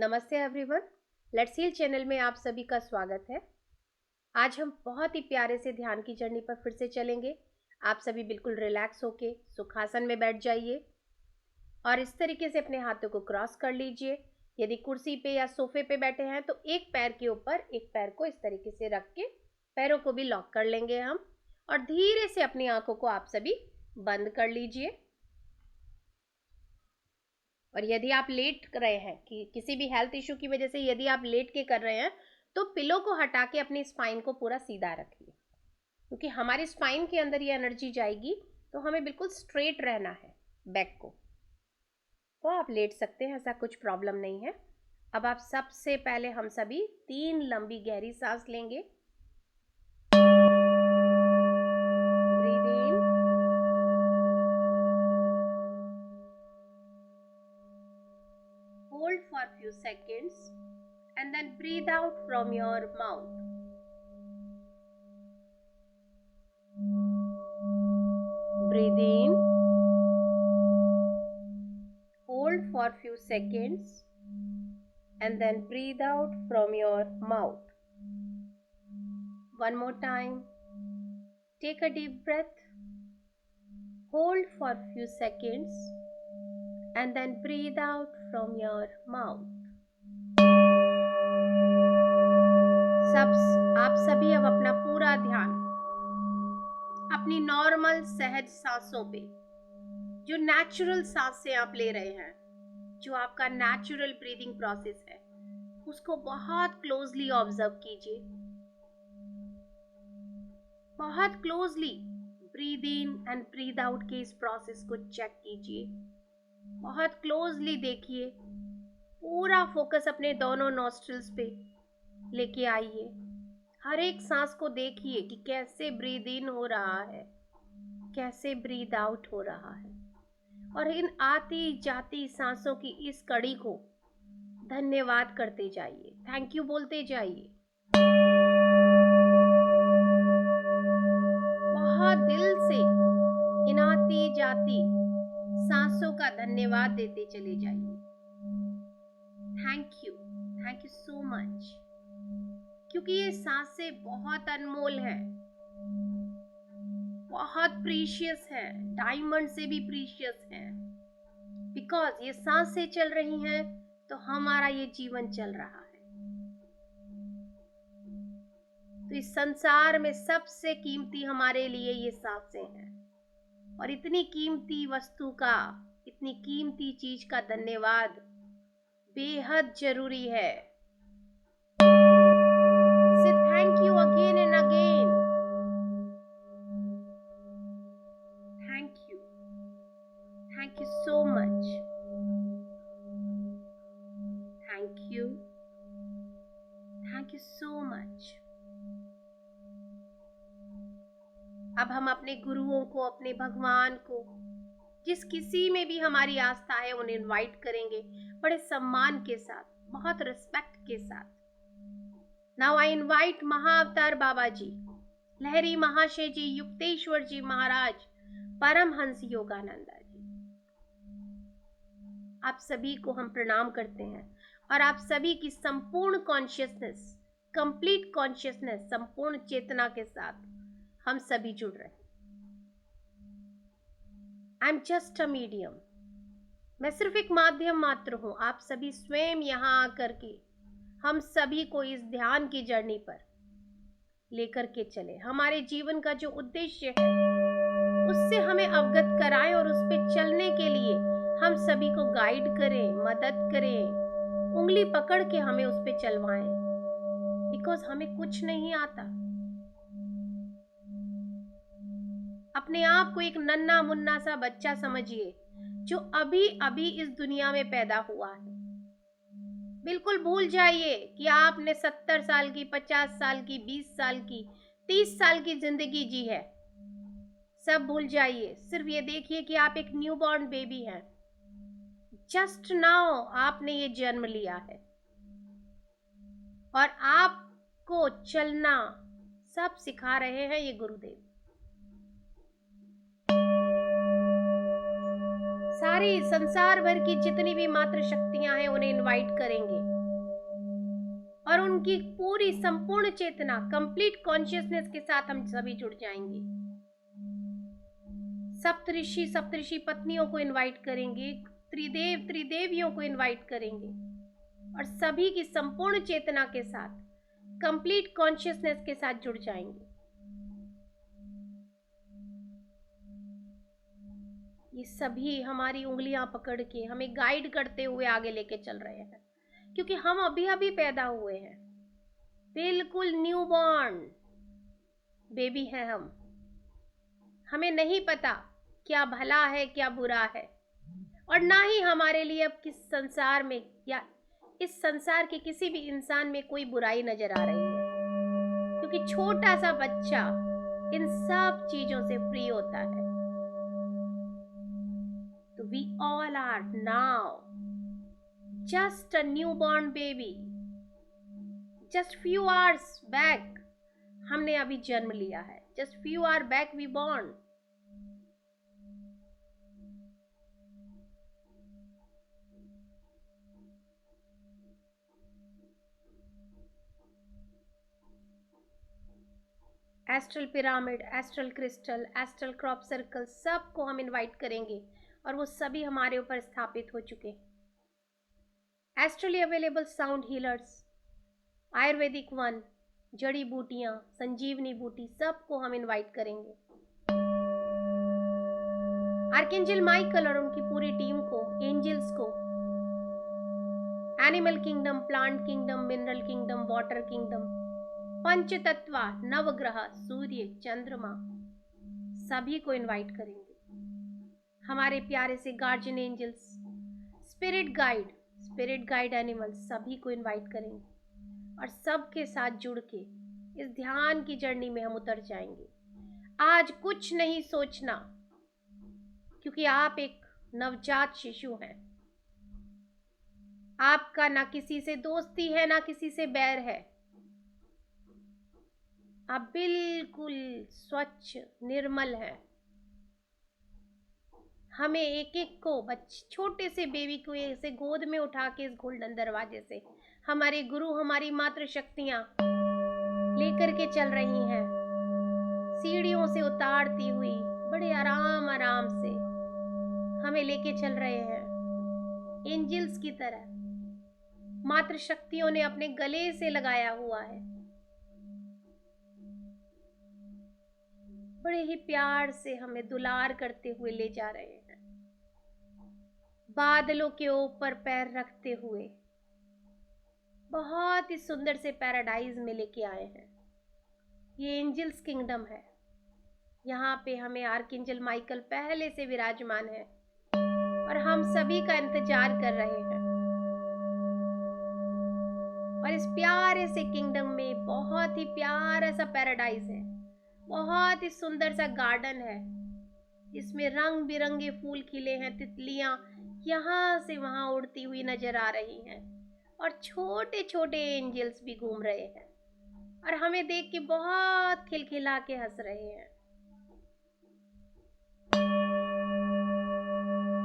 नमस्ते everyone, let's heal channel में आप सभी का स्वागत है। आज हम बहुत ही प्यारे से ध्यान की जर्नी पर फिर से चलेंगे। आप सभी बिल्कुल रिलैक्स होके सुखासन में बैठ जाइए और इस तरीके से अपने हाथों को क्रॉस कर लीजिए। यदि कुर्सी पे या सोफे पे बैठे हैं तो एक पैर के ऊपर एक पैर को इस तरीके से रख के पैरों को भी लॉक कर लेंगे हम, और धीरे से अपनी आंखों को आप सभी बंद कर लीजिए। और यदि आप लेट कर रहे हैं कि किसी भी हेल्थ इशू की वजह से यदि आप लेट के कर रहे हैं तो पिलो को हटा के अपनी स्पाइन को पूरा सीधा रखिए, क्योंकि हमारी स्पाइन के अंदर ये एनर्जी जाएगी तो हमें बिल्कुल स्ट्रेट रहना है बैक को। तो आप लेट सकते हैं, ऐसा कुछ प्रॉब्लम नहीं है। अब आप सबसे पहले हम सभी 3 लंबी गहरी सांस लेंगे। Breathe in, hold for few seconds and then breathe out from your mouth. Breathe in, hold for few seconds and then breathe out from your mouth. One more time. Take a deep breath, hold for few seconds and then breathe out from your mouth. आप सभी अब अपना पूरा ध्यान अपनी normal सहज सांसों पे, जो नेचुरल सांसें आप ले रहे हैं, जो आपका नेचुरल ब्रीदिंग प्रोसेस है, उसको बहुत क्लोजली ऑब्जर्व कीजिए। बहुत closely breathe in and breathe out के इस प्रोसेस को चेक कीजिए। बहुत क्लोजली देखिए, पूरा फोकस अपने दोनों नॉस्ट्रिल्स पे लेके आइए। हर एक सांस को देखिए कि कैसे ब्रीद इन हो रहा है, कैसे ब्रीद आउट हो रहा है, और इन आती जाती सांसों की इस कड़ी को धन्यवाद करते जाइए, थैंक यू बोलते जाइए। बहुत दिल से इन आती जाती सांसों का धन्यवाद देते चले जाइए। थैंक यू सो मच, क्योंकि ये सांसें बहुत अनमोल है, बहुत प्रीशियस है, डायमंड से भी प्रीशियस है। बिकॉज ये सांसें चल रही हैं तो हमारा ये जीवन चल रहा है। तो इस संसार में सबसे कीमती हमारे लिए ये सांसें हैं, और इतनी कीमती वस्तु का, इतनी कीमती चीज का धन्यवाद बेहद जरूरी है। Say thank you again and again. Thank you so much. Thank you so much. अब हम अपने गुरुओं को, अपने भगवान को, जिस किसी में भी हमारी आस्था है, उन्हें इनवाइट करेंगे बड़े सम्मान के साथ, बहुत रिस्पेक्ट के साथ। नाउ आई इनवाइट महाअवतार बाबा जी, लहरी महाशय जी, युक्तेश्वर जी महाराज, परमहंस योगानंदा जी। आप सभी को हम प्रणाम करते हैं और आप सभी की संपूर्ण कॉन्शियसनेस, कंप्लीट कॉन्शियसनेस, संपूर्ण चेतना के साथ हम सभी जुड़ रहे हैं। I am just a medium, मैं सिर्फ एक माध्यम मात्र हूं। आप सभी स्वयं यहाँ आकर के हम सभी को इस ध्यान की जर्नी पर लेकर के चले। हमारे जीवन का जो उद्देश्य है उससे हमें अवगत कराएं और उस पे चलने के लिए हम सभी को गाइड करें, मदद करें, उंगली पकड़ के हमें उस पे चलवाएं। बिकॉज हमें कुछ नहीं आता। अपने आप को एक नन्हा मुन्ना सा बच्चा समझिए जो अभी अभी इस दुनिया में पैदा हुआ है। बिल्कुल भूल जाइए कि आपने 70 साल की, 50 साल की, 20 साल की, 30 साल की जिंदगी जी है। सब भूल जाइए, सिर्फ ये देखिए कि आप एक न्यूबॉर्न बेबी हैं। जस्ट नाउ आपने ये जन्म लिया है और आपको चलना सब सिखा रहे हैं ये गुरुदेव। सारी संसार भर की जितनी भी मात्र शक्तियां हैं उन्हें इनवाइट करेंगे और उनकी पूरी संपूर्ण चेतना, कंप्लीट कॉन्शियसनेस के साथ हम सभी जुड़ जाएंगे। सप्तऋषि सप्तऋषि पत्नियों को इनवाइट करेंगे, त्रिदेव त्रिदेवियों को इनवाइट करेंगे और सभी की संपूर्ण चेतना के साथ, कंप्लीट कॉन्शियसनेस के साथ जुड़ जाएंगे। ये सभी हमारी उंगलियां पकड़ के हमें गाइड करते हुए आगे लेके चल रहे हैं, क्योंकि हम अभी अभी पैदा हुए हैं, बिल्कुल न्यूबॉर्न बेबी है हम। हमें नहीं पता क्या भला है क्या बुरा है, और ना ही हमारे लिए अब किस संसार में या इस संसार के किसी भी इंसान में कोई बुराई नजर आ रही है, क्योंकि छोटा सा बच्चा इन सब चीजों से फ्री होता है। तो we all are now just a newborn baby. Just few hours back हमने अभी जन्म लिया है. Just few hours back we born. Astral pyramid, astral crystal, astral crop circle, सबको हम इनवाइट करेंगे और वो सभी हमारे ऊपर स्थापित हो चुके हैं। एस्ट्रली अवेलेबल साउंड हीलर्स, आयुर्वेदिक वन, जड़ी बूटियां, संजीवनी बूटी, सबको हम इनवाइट करेंगे। आर्कएंजल माइकल और उनकी पूरी टीम को, एंजल्स को, animal kingdom, plant kingdom, mineral kingdom, water kingdom, पंच तत्वा, नवग्रह, सूर्य, चंद्रमा, सभी को इनवाइट करेंगे। हमारे प्यारे से guardian angels, spirit guide animals, सभी को इनवाइट करेंगे और सबके साथ जुड़ के इस ध्यान की जर्नी में हम उतर जाएंगे। आज कुछ नहीं सोचना, क्योंकि आप एक नवजात शिशु हैं। आपका ना किसी से दोस्ती है, ना किसी से बैर है। आप बिल्कुल स्वच्छ निर्मल है। हमें एक एक को, छोटे से बेबी को ऐसे गोद में उठा के इस गोल्डन दरवाजे से हमारे गुरु, हमारी मातृ शक्तियां लेकर के चल रही हैं, सीढ़ियों से उतारती हुई बड़े आराम आराम से हमें लेके चल रहे हैं। एंजल्स की तरह मातृ शक्तियों ने अपने गले से लगाया हुआ है। बड़े ही प्यार से हमें दुलार करते हुए ले जा रहे हैं, बादलों के ऊपर पैर रखते हुए बहुत ही सुंदर से पैराडाइज में लेके आए हैं। ये एंजल्स किंगडम है। यहाँ पे हमें आर्कएंजल माइकल पहले से विराजमान है और हम सभी का इंतजार कर रहे हैं। और इस प्यारे से किंगडम में बहुत ही प्यारा सा पैराडाइज है, बहुत ही सुंदर सा गार्डन है, इसमें रंग बिरंगे फूल खिले हैं, तितलियां यहाँ से वहां उड़ती हुई नजर आ रही हैं और छोटे छोटे एंजल्स भी घूम रहे हैं और हमें देख के बहुत खिलखिला के हंस रहे हैं।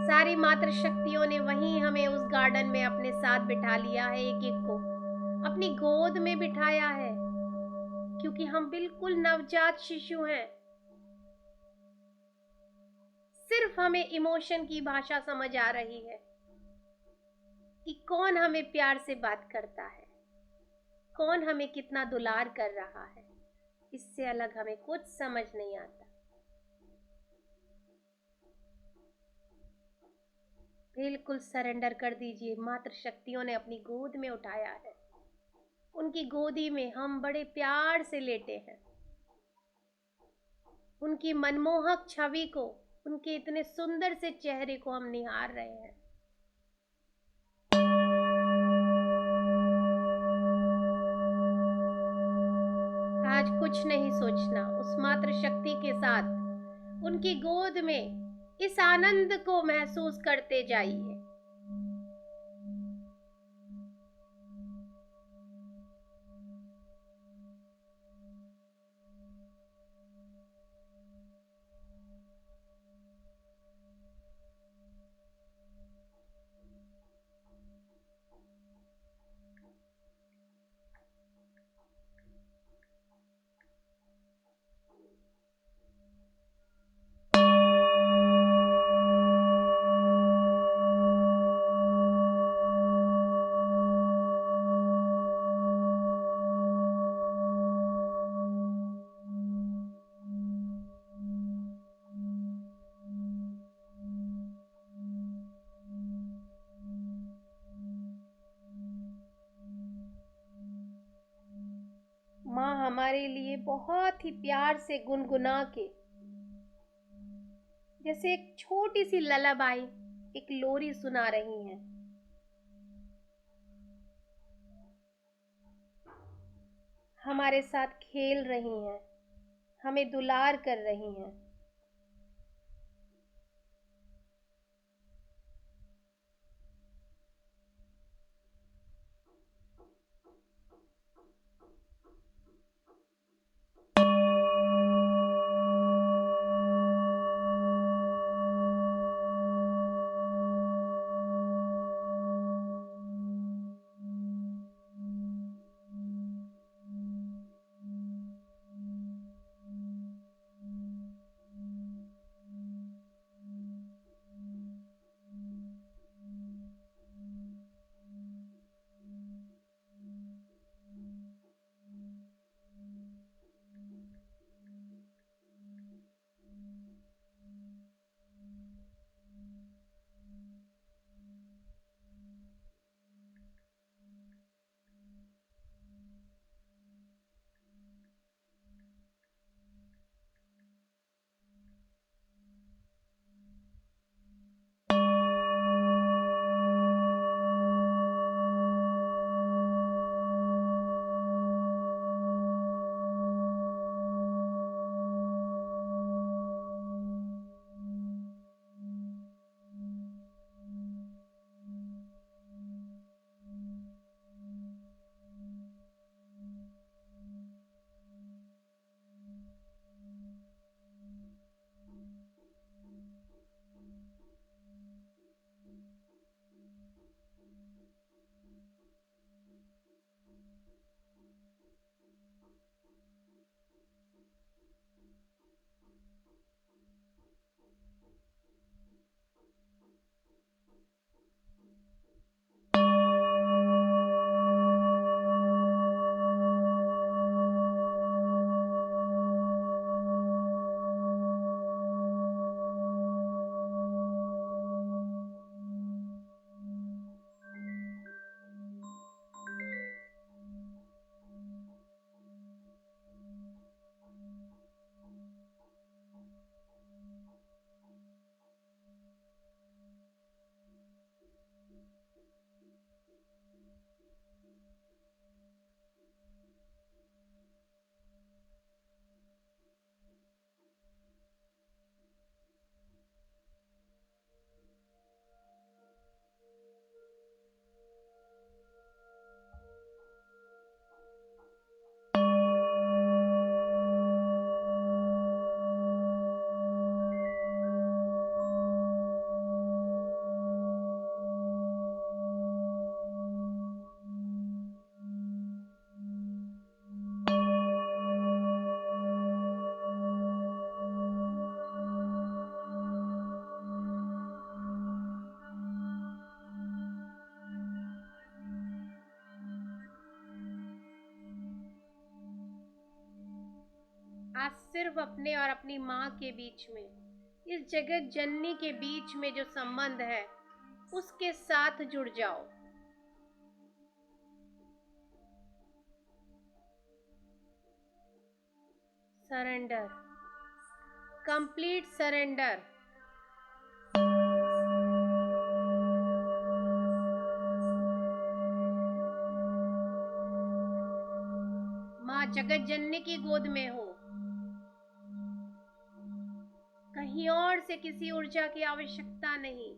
सारी मातृ शक्तियों ने वहीं हमें उस गार्डन में अपने साथ बिठा लिया है, एक एक को अपनी गोद में बिठाया है, क्योंकि हम बिल्कुल नवजात शिशु हैं। सिर्फ हमें इमोशन की भाषा समझ आ रही है कि कौन हमें प्यार से बात करता है, कौन हमें कितना दुलार कर रहा है। इससे अलग हमें कुछ समझ नहीं आता। बिल्कुल सरेंडर कर दीजिए। मातृ शक्तियों ने अपनी गोद में उठाया है, उनकी गोदी में हम बड़े प्यार से लेटे हैं। उनकी मनमोहक छवि को, उनके इतने सुंदर से चेहरे को हम निहार रहे हैं। आज कुछ नहीं सोचना, उस मातृ शक्ति के साथ उनकी गोद में इस आनंद को महसूस करते जाइए। हमारे लिए बहुत ही प्यार से गुनगुना के, जैसे एक छोटी सी ललाबाई, एक लोरी सुना रही हैं। हमारे साथ खेल रही हैं, हमें दुलार कर रही हैं। आज सिर्फ अपने और अपनी माँ के बीच में, इस जगत जननी के बीच में जो संबंध है, उसके साथ जुड़ जाओ। Surrender, complete surrender. माँ जगत जननी की गोद में हो। कहीं और से किसी ऊर्जा की आवश्यकता नहीं।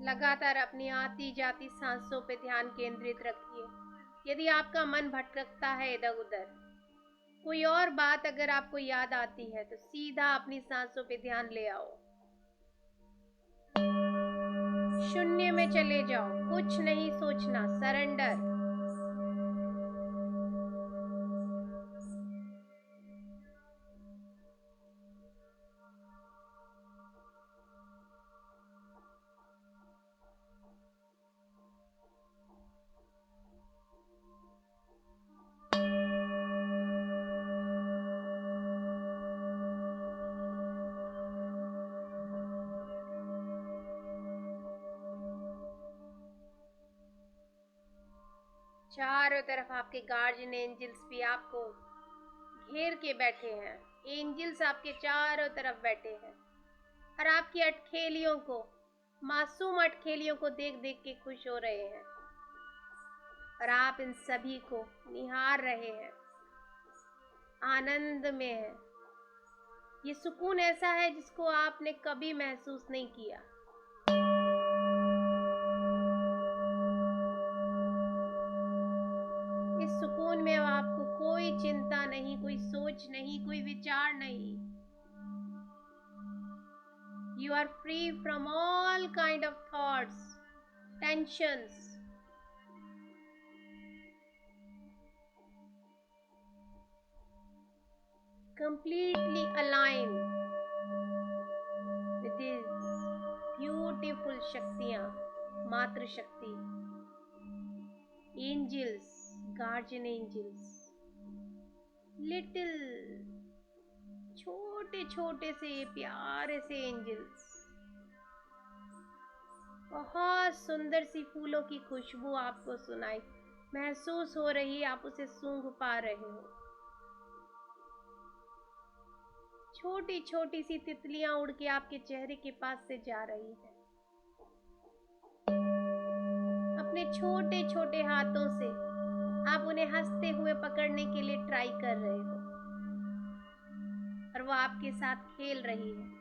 लगातार अपनी आती जाती सांसों पे ध्यान केंद्रित रखिए। यदि आपका मन भटकता है इधर उधर, कोई और बात अगर आपको याद आती है, तो सीधा अपनी सांसों पे ध्यान ले आओ। शून्य में चले जाओ, कुछ नहीं सोचना, सरेंडर। चारों तरफ आपके गार्जियन एंजल्स भी आपको घेर के बैठे हैं। एंजल्स आपके चारों तरफ बैठे हैं और आपकी अटखेलियों को, मासूम अटखेलियों को देख देख के खुश हो रहे हैं और आप इन सभी को निहार रहे हैं, आनंद में हैं। ये सुकून ऐसा है जिसको आपने कभी महसूस नहीं किया। इस सुकून में आपको कोई चिंता नहीं, कोई सोच नहीं, कोई विचार नहीं। You are free from all kind of thoughts, tensions. Completely aligned with these beautiful शक्तियाँ, मातृ शक्ति, angels, guardian angels, little छोटे छोटे से प्यारे से एंजल्स। बहुत सुंदर सी फूलों की खुशबू आपको सुनाई महसूस हो रही है, आप उसे सूंघ पा रहे हो। छोटी छोटी सी तितलियां उड़ के आपके चेहरे के पास से जा रही हैं। अपने छोटे छोटे हाथों से आप उन्हें हंसते हुए पकड़ने के लिए ट्राई कर रहे हो और वो आपके साथ खेल रही है।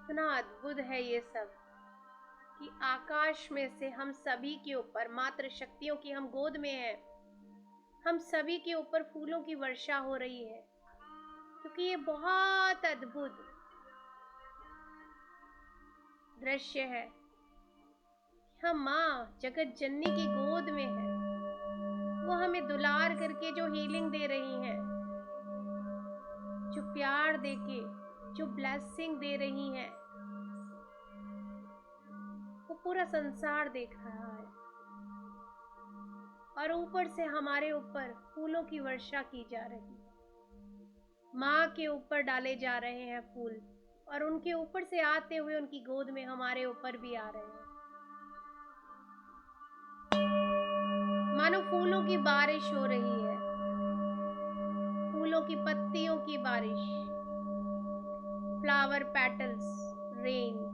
इतना अद्भुत है ये सब कि आकाश में से हम सभी के ऊपर मात्र शक्तियों की हम गोद में हैं, हम सभी के ऊपर फूलों की वर्षा हो रही है, क्योंकि ये बहुत अद्भुत दृश्य है। हम माँ जगत जननी की गोद में है, वो हमें दुलार करके जो हीलिंग दे रही हैं, जो प्यार देके जो ब्लेसिंग दे रही हैं, वो पूरा संसार देख रहा है। और ऊपर से हमारे ऊपर फूलों की वर्षा की जा रही है, माँ के ऊपर डाले जा रहे हैं फूल, और उनके ऊपर से आते हुए उनकी गोद में हमारे ऊपर भी आ रहे हैं, मानो फूलों की बारिश हो रही है, फूलों की पत्तियों की बारिश, फ्लावर पेटल्स रेन।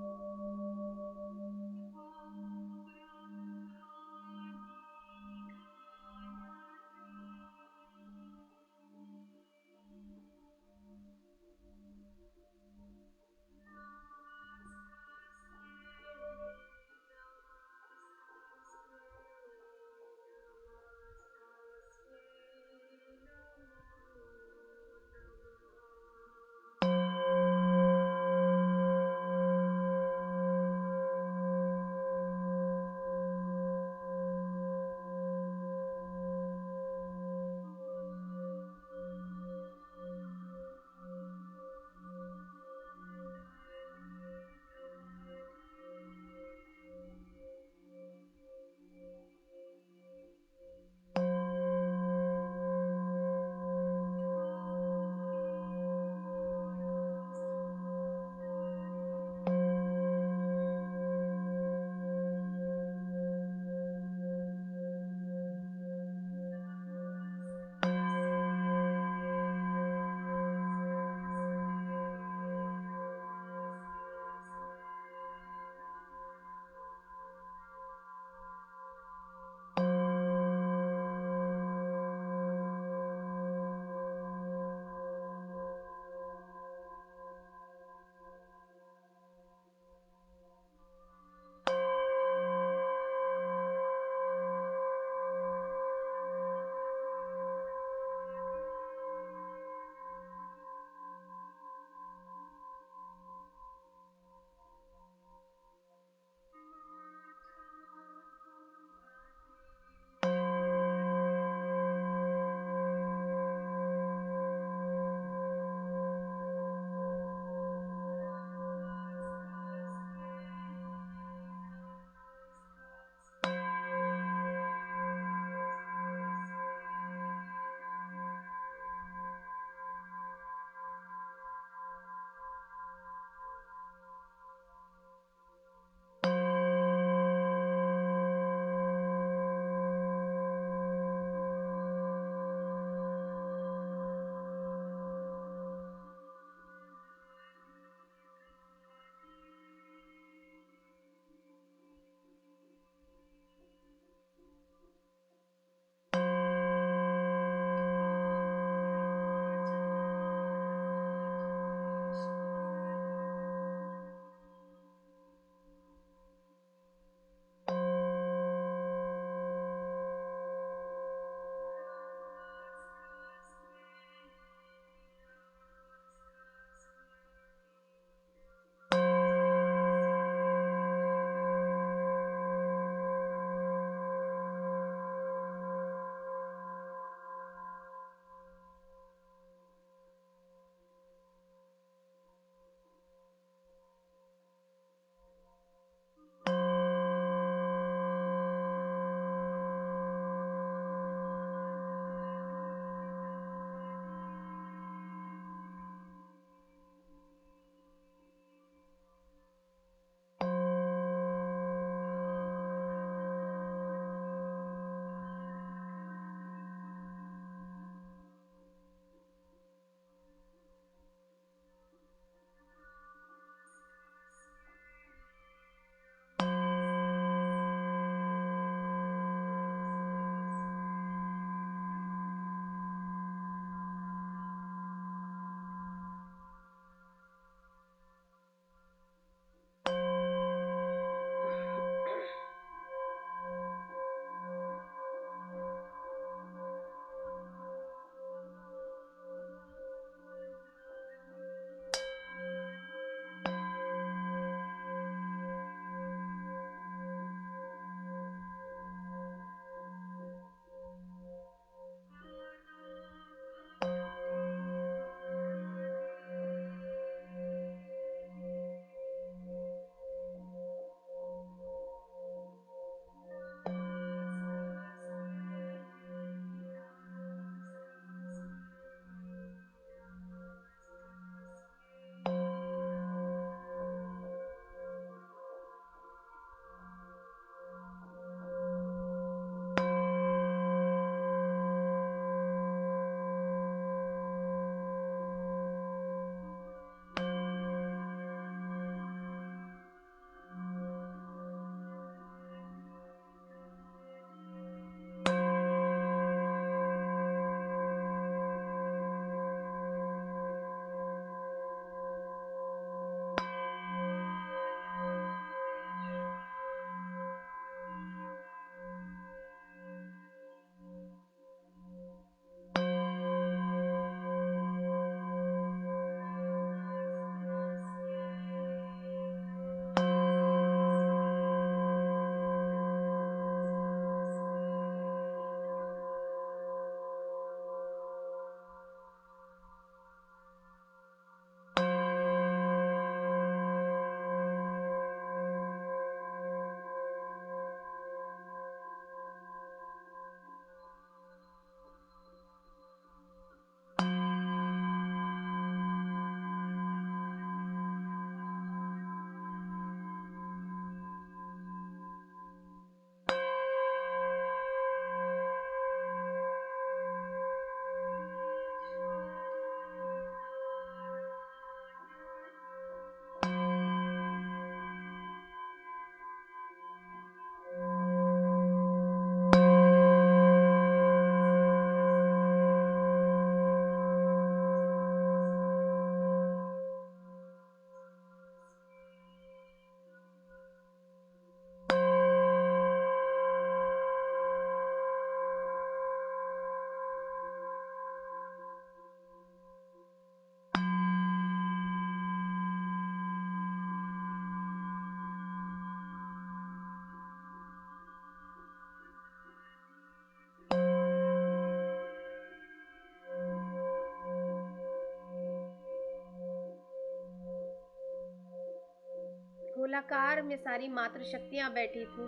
गोलाकार में सारी मातृ शक्तियां बैठी थी।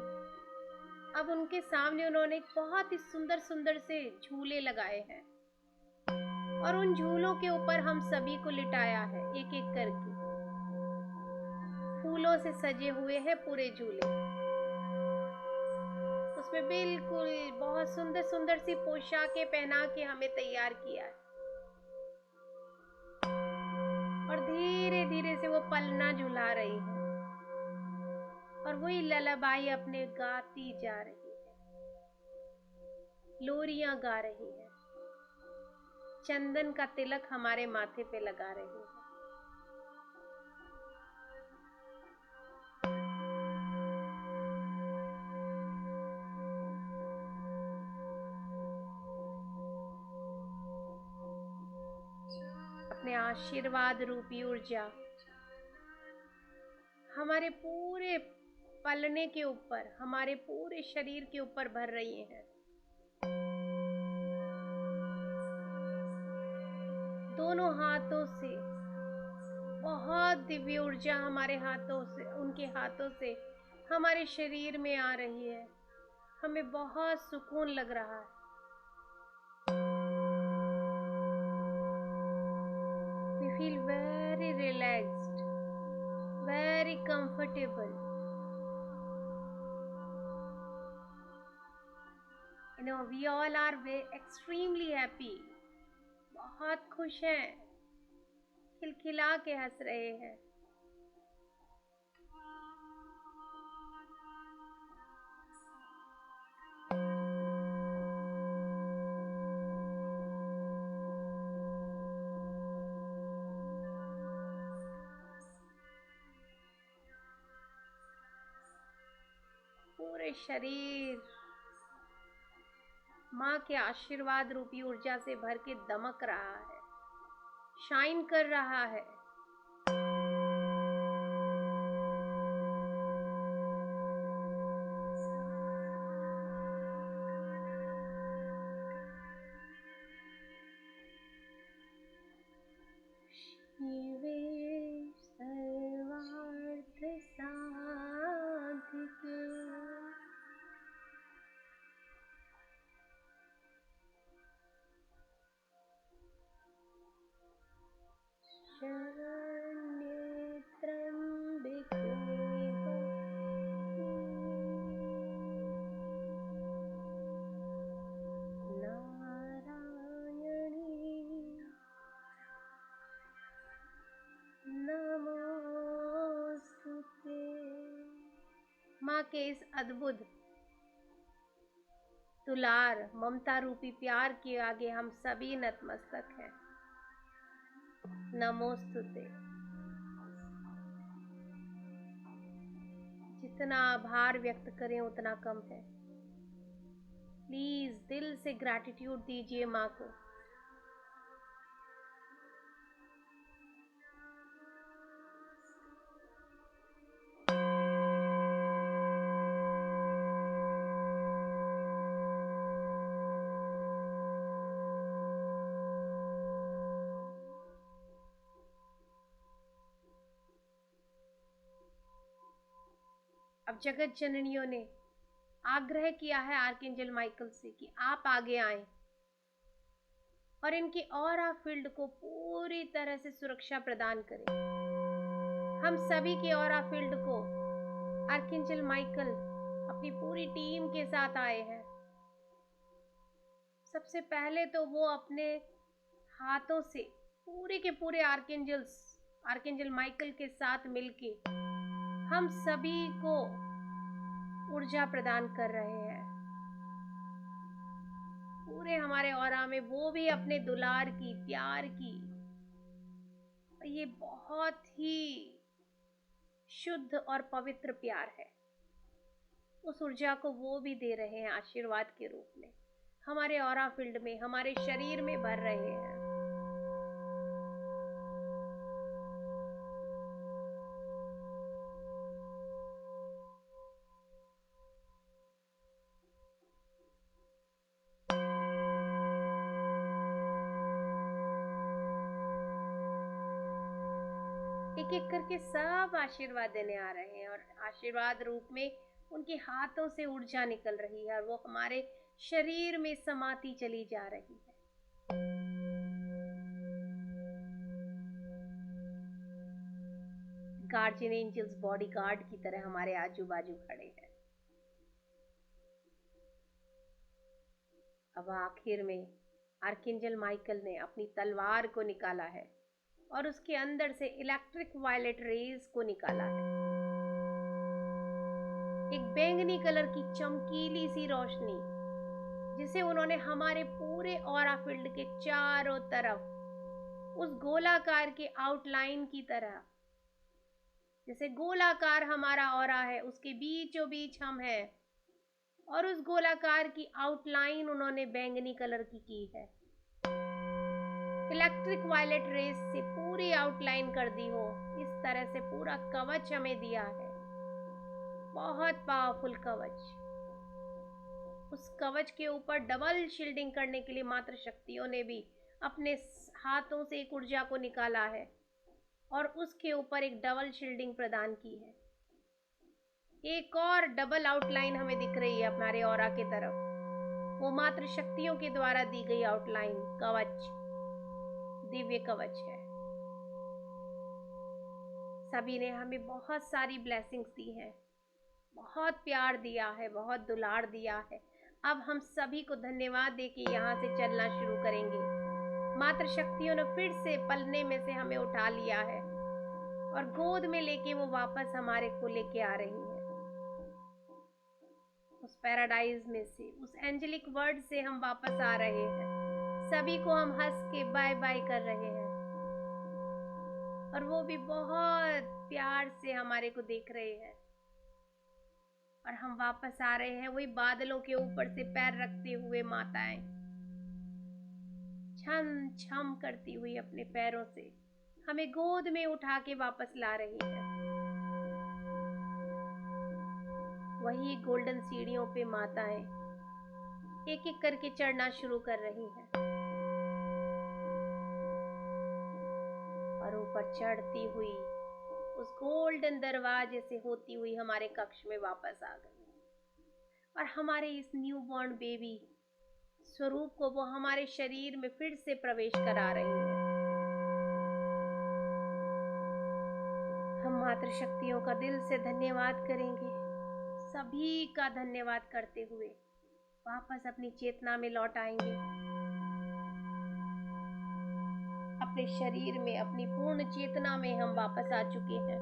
अब उनके सामने उन्होंने बहुत ही सुंदर सुंदर से झूले लगाए हैं और उन झूलों के ऊपर हम सभी को लिटाया है, एक एक करके। फूलों से सजे हुए हैं पूरे झूले। उसमें बिल्कुल बहुत सुंदर सुंदर सी पोशाकें पहना के हमें तैयार किया है और धीरे धीरे से वो पलना झुला रही है और वही ललाबाई अपने गाती जा रही है, लोरियां गा रही है, चंदन का तिलक हमारे माथे पे लगा रही है। अपने आशीर्वाद रूपी ऊर्जा हमारे पूरे पलने के ऊपर, हमारे पूरे शरीर के ऊपर भर रही हैं। दोनों हाथों से बहुत दिव्य ऊर्जा हमारे हाथों से, उनके हाथों से हमारे शरीर में आ रही है। हमें बहुत सुकून लग रहा है। We feel very relaxed, very comfortable. You know, we all are extremely happy. बहुत खुश हैं, खिलखिला के हंस रहे हैं। पूरे शरीर माँ के आशीर्वाद रूपी ऊर्जा से भर के दमक रहा है, शाइन कर रहा है। शिवे सर्वार्थ साधिके शरण्ये त्र्यंबिके नारायणी नमोस्तुते। माँ के इस अद्भुत दुलार ममता रूपी प्यार के आगे हम सभी नतमस्तक हैं। नमोस्तुते। जितना आभार व्यक्त करें उतना कम है। प्लीज दिल से ग्रैटिट्यूड दीजिए माँ को। अब जगत जननियों ने आग्रह किया है आर्कएंजल माइकल से कि आप आगे आएं और इनकी ऑरा फील्ड को पूरी तरह से सुरक्षा प्रदान करें। हम सभी की ऑरा फील्ड को आर्कएंजल माइकल अपनी पूरी टीम के साथ आए हैं। सबसे पहले तो वो अपने हाथों से पूरे के पूरे आर्कएंजल माइकल के साथ मिलके हम सभी को ऊर्जा प्रदान कर रहे हैं। पूरे हमारे ऑरा में वो भी अपने दुलार की, प्यार की, ये बहुत ही शुद्ध और पवित्र प्यार है, उस ऊर्जा को वो भी दे रहे हैं आशीर्वाद के रूप में। हमारे ऑरा फील्ड में, हमारे शरीर में भर रहे हैं। एक एक करके सब आशीर्वाद देने आ रहे हैं और आशीर्वाद रूप में उनके हाथों से ऊर्जा निकल रही है और वो हमारे शरीर में समाती चली जा रही है। गार्जियन एंजल्स बॉडी गार्ड की तरह हमारे आजू बाजू खड़े हैं। अब आखिर में आर्कएंजल माइकल ने अपनी तलवार को निकाला है और उसके अंदर से इलेक्ट्रिक वायलेट रेज को निकाला है। एक बैंगनी कलर की चमकीली सी रोशनी जिसे उन्होंने हमारे पूरे ऑरा फील्ड के चारों तरफ उस गोलाकार के आउटलाइन की तरह, जैसे गोलाकार हमारा ऑरा है उसके बीचों बीच हम हैं और उस गोलाकार की आउटलाइन उन्होंने बैंगनी कलर की है। इलेक्ट्रिक वायलेट रेस से पूरी आउटलाइन कर दी हो, इस तरह से पूरा कवच हमें दिया है, बहुत पावरफुल कवच। उस कवच के ऊपर डबल शील्डिंग करने के लिए मात्र शक्तियों ने भी अपने हाथों से एक ऊर्जा को निकाला है और उसके ऊपर एक डबल शील्डिंग प्रदान की है। एक और डबल आउटलाइन हमें दिख रही है हमारे ऑरा के तरफ, वो मात्र शक्तियों के द्वारा दी गई आउटलाइन कवच, दिव्य कवच है। सभी ने हमें बहुत सारी ब्लेसिंग्स दी हैं, बहुत प्यार दिया है, बहुत दुलार दिया है। अब हम सभी को धन्यवाद देके यहाँ से चलना शुरू करेंगे। मात्र शक्तियों ने फिर से पलने में से हमें उठा लिया है और गोद में लेके वो वापस हमारे को लेके आ रही है। उस पैराडाइज में से, उस एंजेलिक वर्ड से हम वापस आ रहे हैं। सभी को हम हंस के बाय बाय कर रहे हैं और वो भी बहुत प्यार से हमारे को देख रहे हैं और हम वापस आ रहे हैं वही बादलों के ऊपर से पैर रखते हुए माताएं छम छम करती हुई अपने पैरों से हमें गोद में उठा के वापस ला रही है। वही गोल्डन सीढ़ियों पे माताएं एक एक करके चढ़ना शुरू कर रही हैं और ऊपर चढ़ती हुई उस गोल्डन दरवाजे से होती हुई हमारे कक्ष में वापस आ गई और हमारे इस न्यूबॉर्न बेबी स्वरूप को वो हमारे शरीर में फिर से प्रवेश करा रही है। हम मातृ शक्तियों का दिल से धन्यवाद करेंगे, सभी का धन्यवाद करते हुए वापस अपनी चेतना में लौट आएंगे, अपने शरीर में अपनी पूर्ण चेतना में हम वापस आ चुके हैं।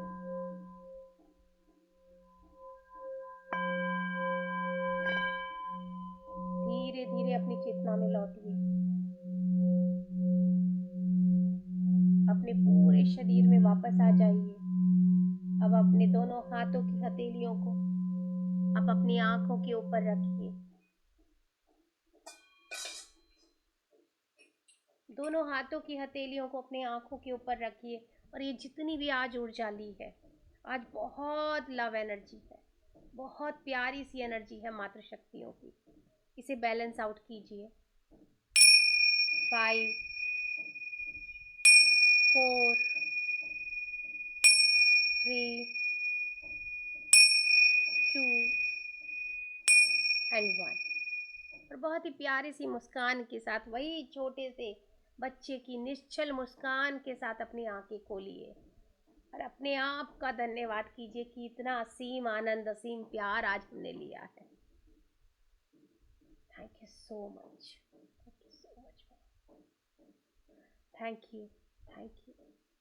धीरे धीरे अपनी चेतना में लौटिए, अपने पूरे शरीर में वापस आ जाइए। अब अपने दोनों हाथों की हथेलियों को आप अपनी आंखों के ऊपर रखिए, दोनों हाथों की हथेलियों को अपने आंखों के ऊपर रखिए और ये जितनी भी आज ऊर्जा ली है, आज बहुत लव एनर्जी है, बहुत प्यारी सी एनर्जी है मातृ शक्तियों की, इसे बैलेंस आउट कीजिए। 5 4 3 2 एंड 1 और बहुत ही प्यारी सी मुस्कान के साथ, वही छोटे से बच्चे की निश्चल मुस्कान के साथ अपनी आंखें खोलिए और अपने आप का धन्यवाद कीजिए कि इतना असीम आनंद, असीम प्यार आज हमने लिया है। Thank you so much, thank you so much, thank you, thank you,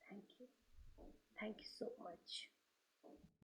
thank you, thank you so much.